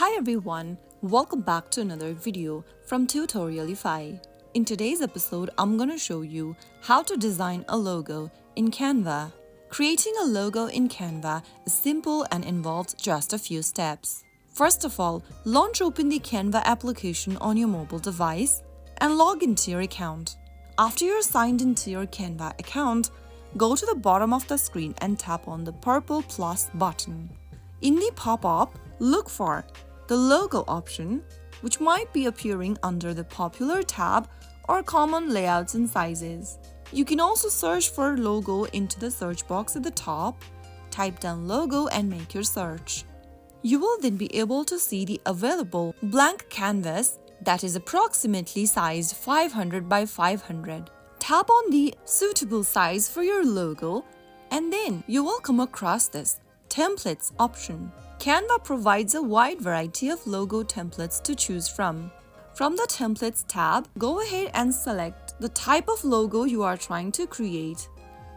Hi everyone, welcome back to another video from Tutorialify. In today's episode, I'm gonna show you how to design a logo in Canva. Creating a logo in Canva is simple and involves just a few steps. First of all, launch open the Canva application on your mobile device and log into your account. After you're signed into your Canva account, go to the bottom of the screen and tap on the purple plus button. In the pop-up, look for the logo option, which might be appearing under the popular tab or common layouts and sizes. You can also search for logo into the search box at the top, type down logo and make your search. You will then be able to see the available blank canvas that is approximately sized 500 by 500. Tap on the suitable size for your logo and then you will come across this templates option. Canva provides a wide variety of logo templates to choose from. From the Templates tab, go ahead and select the type of logo you are trying to create.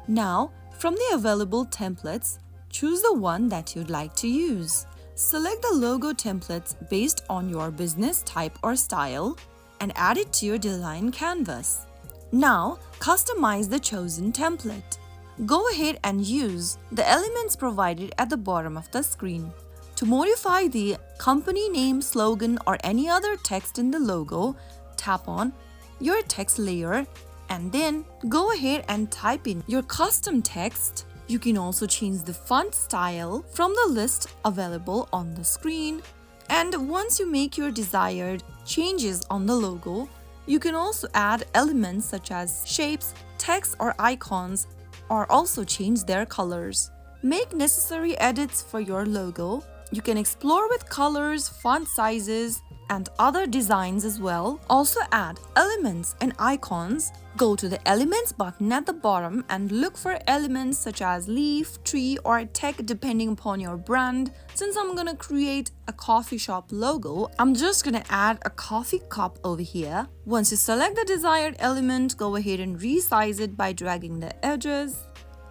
Now, from the available templates, choose the one that you'd like to use. Select the logo templates based on your business type or style and add it to your design canvas. Now, customize the chosen template. Go ahead and use the elements provided at the bottom of the screen. To modify the company name, slogan, or any other text in the logo, tap on your text layer and then go ahead and type in your custom text. You can also change the font style from the list available on the screen. And once you make your desired changes on the logo, you can also add elements such as shapes, text, or icons, or also change their colors. Make necessary edits for your logo. You can explore with colors, font sizes, and other designs as well. Also add elements and icons. Go to the Elements button at the bottom and look for elements such as leaf, tree, or tech depending upon your brand. Since I'm gonna create a coffee shop logo, I'm just gonna add a coffee cup over here. Once you select the desired element, go ahead and resize it by dragging the edges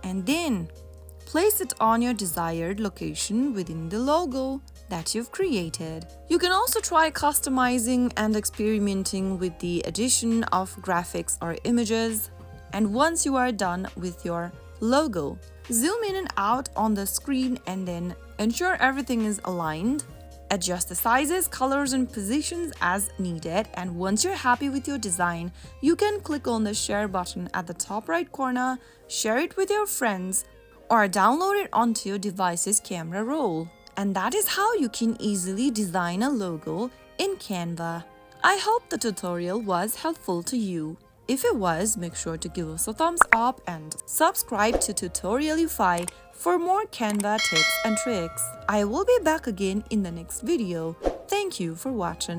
and then place it on your desired location within the logo that you've created. You can also try customizing and experimenting with the addition of graphics or images. And once you are done with your logo, zoom in and out on the screen and then ensure everything is aligned. Adjust the sizes, colors, and positions as needed. And once you're happy with your design, you can click on the share button at the top right corner, share it with your friends, or download it onto your device's camera roll. And that is how you can easily design a logo in Canva. I hope the tutorial was helpful to you. If it was, make sure to give us a thumbs up and subscribe to Tutorialify for more Canva tips and tricks. I will be back again in the next video. Thank you for watching.